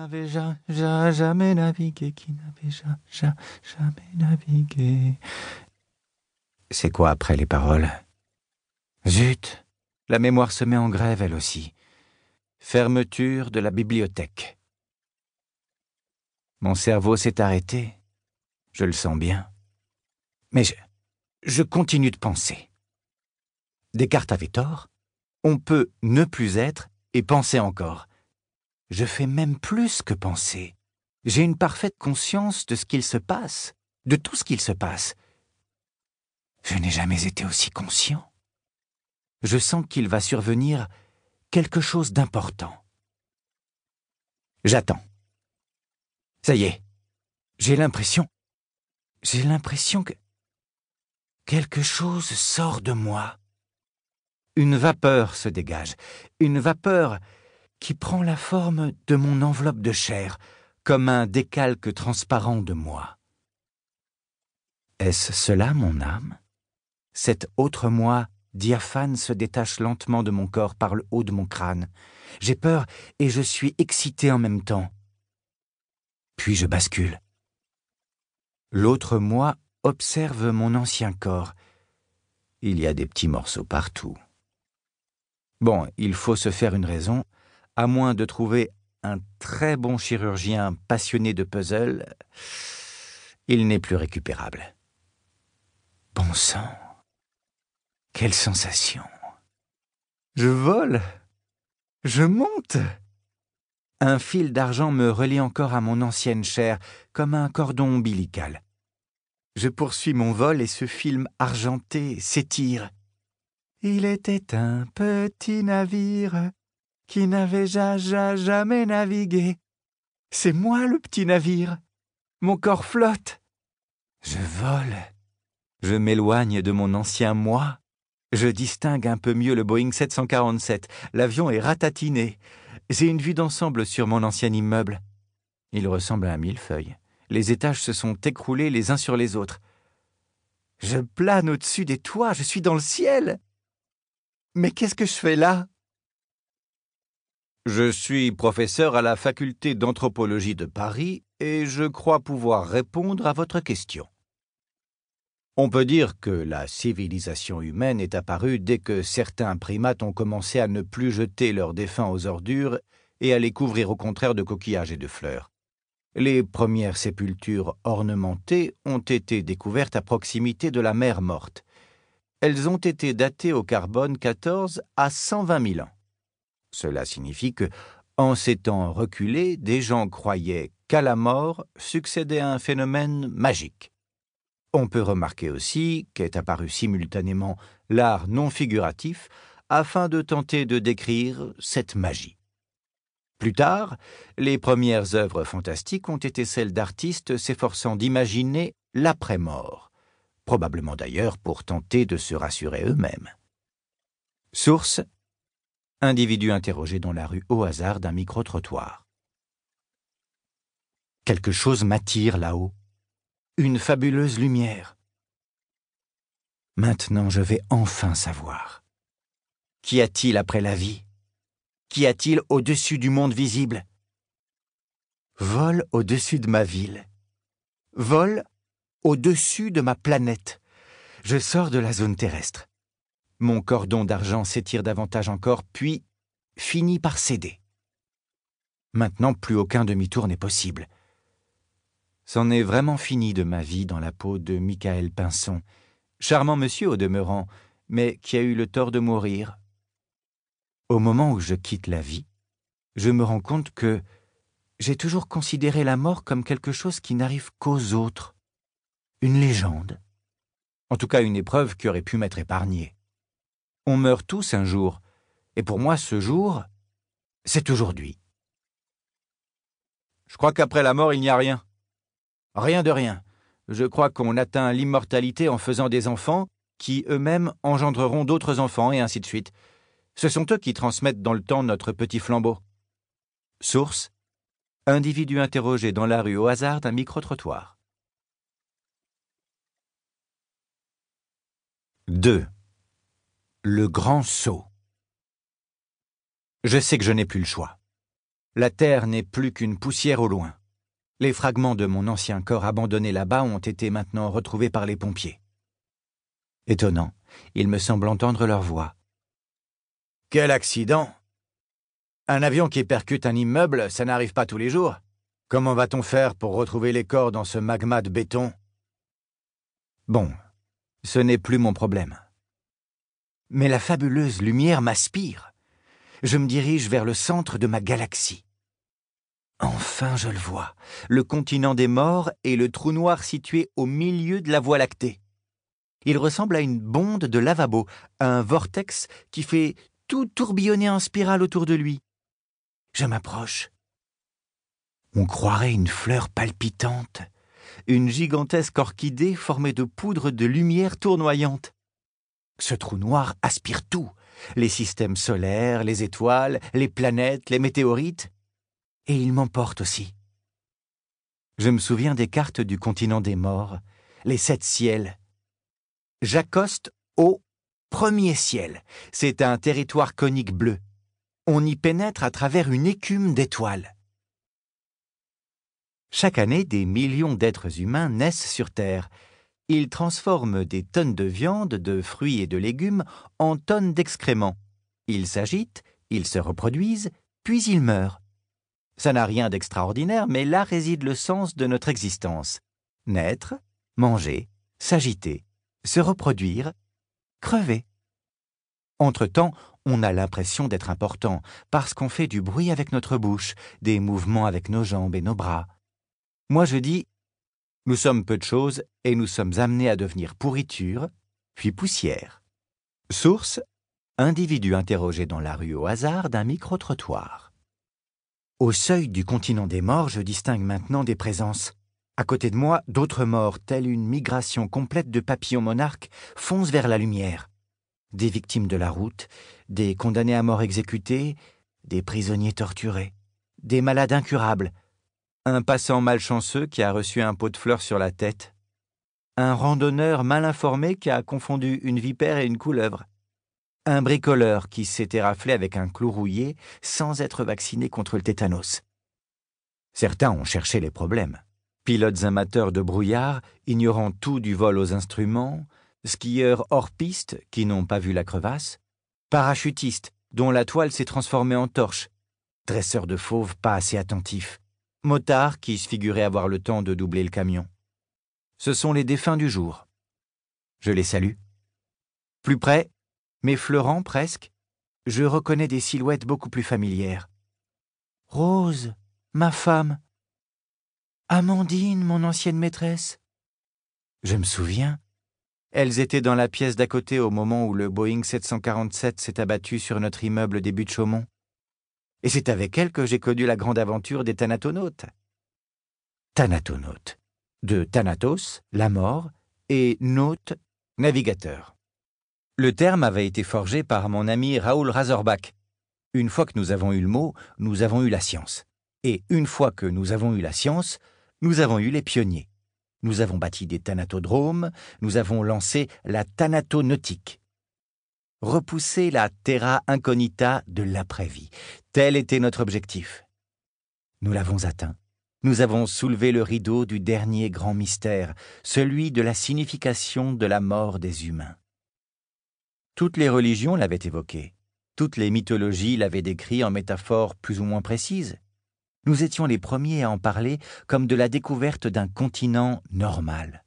n'avait jamais navigué, qui n'avait jamais navigué. C'est quoi après les paroles? Zut, la mémoire se met en grève elle aussi. Fermeture de la bibliothèque. Mon cerveau s'est arrêté, je le sens bien. Mais je continue de penser. Descartes avait tort, on peut ne plus être et penser encore. Je fais même plus que penser. J'ai une parfaite conscience de ce qu'il se passe, de tout ce qu'il se passe. Je n'ai jamais été aussi conscient. Je sens qu'il va survenir quelque chose d'important. J'attends. Ça y est, j'ai l'impression que quelque chose sort de moi. Une vapeur se dégage, une vapeur qui prend la forme de mon enveloppe de chair, comme un décalque transparent de moi. Est-ce cela mon âme? Cet autre moi diaphane se détache lentement de mon corps par le haut de mon crâne. J'ai peur et je suis excité en même temps. Puis je bascule. L'autre moi observe mon ancien corps. Il y a des petits morceaux partout. Bon, il faut se faire une raison, à moins de trouver un très bon chirurgien passionné de puzzle, il n'est plus récupérable. Bon sang, quelle sensation! Je vole, je monte. Un fil d'argent me relie encore à mon ancienne chair, comme un cordon ombilical. Je poursuis mon vol et ce film argenté s'étire. Il était un petit navire qui n'avait jamais navigué. C'est moi le petit navire. Mon corps flotte. Je vole. Je m'éloigne de mon ancien moi. Je distingue un peu mieux le Boeing 747. L'avion est ratatiné. J'ai une vue d'ensemble sur mon ancien immeuble. Il ressemble à un millefeuille. Les étages se sont écroulés les uns sur les autres. Je plane au-dessus des toits, je suis dans le ciel. Mais qu'est-ce que je fais là? Je suis professeur à la faculté d'anthropologie de Paris et je crois pouvoir répondre à votre question. On peut dire que la civilisation humaine est apparue dès que certains primates ont commencé à ne plus jeter leurs défunts aux ordures et à les couvrir au contraire de coquillages et de fleurs. Les premières sépultures ornementées ont été découvertes à proximité de la mer morte. Elles ont été datées au carbone 14 à 120 000 ans. Cela signifie que, en ces temps reculés, des gens croyaient qu'à la mort succédait un phénomène magique. On peut remarquer aussi qu'est apparu simultanément l'art non figuratif afin de tenter de décrire cette magie. Plus tard, les premières œuvres fantastiques ont été celles d'artistes s'efforçant d'imaginer l'après-mort, probablement d'ailleurs pour tenter de se rassurer eux-mêmes. Source: individu interrogé dans la rue au hasard d'un micro-trottoir. Quelque chose m'attire là-haut. Une fabuleuse lumière. Maintenant, je vais enfin savoir. Qu'y a-t-il après la vie? Qu'y a-t-il au-dessus du monde visible? Vol au-dessus de ma ville. Vol au-dessus de ma planète. Je sors de la zone terrestre. Mon cordon d'argent s'étire davantage encore, puis finit par céder. Maintenant, plus aucun demi-tour n'est possible. C'en est vraiment fini de ma vie dans la peau de Michael Pinson, charmant monsieur au demeurant, mais qui a eu le tort de mourir. Au moment où je quitte la vie, je me rends compte que j'ai toujours considéré la mort comme quelque chose qui n'arrive qu'aux autres. Une légende. En tout cas, une épreuve qui aurait pu m'être épargnée. On meurt tous un jour, et pour moi, ce jour, c'est aujourd'hui. Je crois qu'après la mort, il n'y a rien. Rien de rien. Je crois qu'on atteint l'immortalité en faisant des enfants qui, eux-mêmes, engendreront d'autres enfants, et ainsi de suite. Ce sont eux qui transmettent dans le temps notre petit flambeau. Source: individu interrogé dans la rue au hasard d'un micro-trottoir. 2. Le grand saut. Je sais que je n'ai plus le choix. La terre n'est plus qu'une poussière au loin. Les fragments de mon ancien corps abandonné là-bas ont été maintenant retrouvés par les pompiers. Étonnant, il me semble entendre leur voix. « Quel accident! Un avion qui percute un immeuble, ça n'arrive pas tous les jours. Comment va-t-on faire pour retrouver les corps dans ce magma de béton ?» Bon, ce n'est plus mon problème. Mais la fabuleuse lumière m'aspire. Je me dirige vers le centre de ma galaxie. Enfin, je le vois, le continent des morts et le trou noir situé au milieu de la Voie lactée. Il ressemble à une bonde de lavabo, un vortex qui fait tout tourbillonner en spirale autour de lui. Je m'approche. On croirait une fleur palpitante, une gigantesque orchidée formée de poudre de lumière tournoyante. Ce trou noir aspire tout, les systèmes solaires, les étoiles, les planètes, les météorites, et il m'emporte aussi. Je me souviens des cartes du continent des morts, les 7 ciels. J'accoste au premier ciel. C'est un territoire conique bleu. On y pénètre à travers une écume d'étoiles. Chaque année, des millions d'êtres humains naissent sur Terre. Ils transforment des tonnes de viande, de fruits et de légumes en tonnes d'excréments. Ils s'agitent, ils se reproduisent, puis ils meurent. Ça n'a rien d'extraordinaire, mais là réside le sens de notre existence. Naître, manger, s'agiter, se reproduire, crever. Entre-temps, on a l'impression d'être important, parce qu'on fait du bruit avec notre bouche, des mouvements avec nos jambes et nos bras. Moi je dis, nous sommes peu de choses et nous sommes amenés à devenir pourriture, puis poussière. Source, individu interrogé dans la rue au hasard d'un micro-trottoir. Au seuil du continent des morts, je distingue maintenant des présences. À côté de moi, d'autres morts, telle une migration complète de papillons monarques, foncent vers la lumière. Des victimes de la route, des condamnés à mort exécutés, des prisonniers torturés, des malades incurables, un passant malchanceux qui a reçu un pot de fleurs sur la tête, un randonneur mal informé qui a confondu une vipère et une couleuvre, un bricoleur qui s'était raflé avec un clou rouillé sans être vacciné contre le tétanos. Certains ont cherché les problèmes. Pilotes amateurs de brouillard, ignorant tout du vol aux instruments, skieurs hors piste qui n'ont pas vu la crevasse, parachutistes dont la toile s'est transformée en torche, dresseurs de fauves pas assez attentifs, motards qui se figuraient avoir le temps de doubler le camion. Ce sont les défunts du jour. Je les salue. Plus près, m'effleurant presque, je reconnais des silhouettes beaucoup plus familières. Rose, ma femme. Amandine, mon ancienne maîtresse. Je me souviens. Elles étaient dans la pièce d'à côté au moment où le Boeing 747 s'est abattu sur notre immeuble des Buttes-Chaumont. Et c'est avec elles que j'ai connu la grande aventure des thanatonautes. Thanatonautes. De Thanatos, la mort, et naute, navigateur. Le terme avait été forgé par mon ami Raoul Razorback. Une fois que nous avons eu le mot, nous avons eu la science. Et une fois que nous avons eu la science, nous avons eu les pionniers. Nous avons bâti des thanatodromes, nous avons lancé la thanatonautique. Repousser la terra incognita de l'après-vie. Tel était notre objectif. Nous l'avons atteint. Nous avons soulevé le rideau du dernier grand mystère, celui de la signification de la mort des humains. Toutes les religions l'avaient évoqué. Toutes les mythologies l'avaient décrit en métaphores plus ou moins précises. Nous étions les premiers à en parler comme de la découverte d'un continent normal.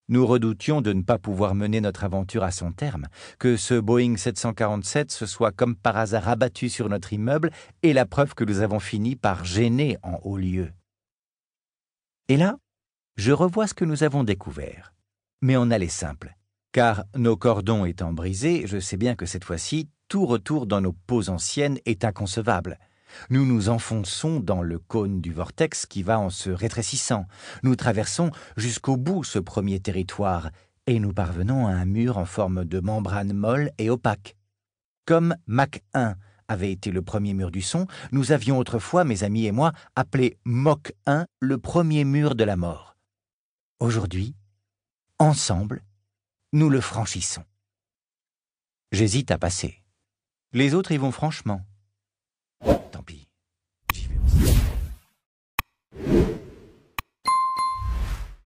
Nous redoutions de ne pas pouvoir mener notre aventure à son terme, que ce Boeing 747 se soit comme par hasard abattu sur notre immeuble et la preuve que nous avons fini par gêner en haut lieu. Et là, je revois ce que nous avons découvert. Mais on allait simple. Car nos cordons étant brisés, je sais bien que cette fois-ci, tout retour dans nos peaux anciennes est inconcevable. Nous nous enfonçons dans le cône du vortex qui va en se rétrécissant. Nous traversons jusqu'au bout ce premier territoire et nous parvenons à un mur en forme de membrane molle et opaque. Comme Mach 1 avait été le premier mur du son, nous avions autrefois, mes amis et moi, appelé Mach 1 le premier mur de la mort. Aujourd'hui, ensemble, nous le franchissons. J'hésite à passer. Les autres y vont franchement.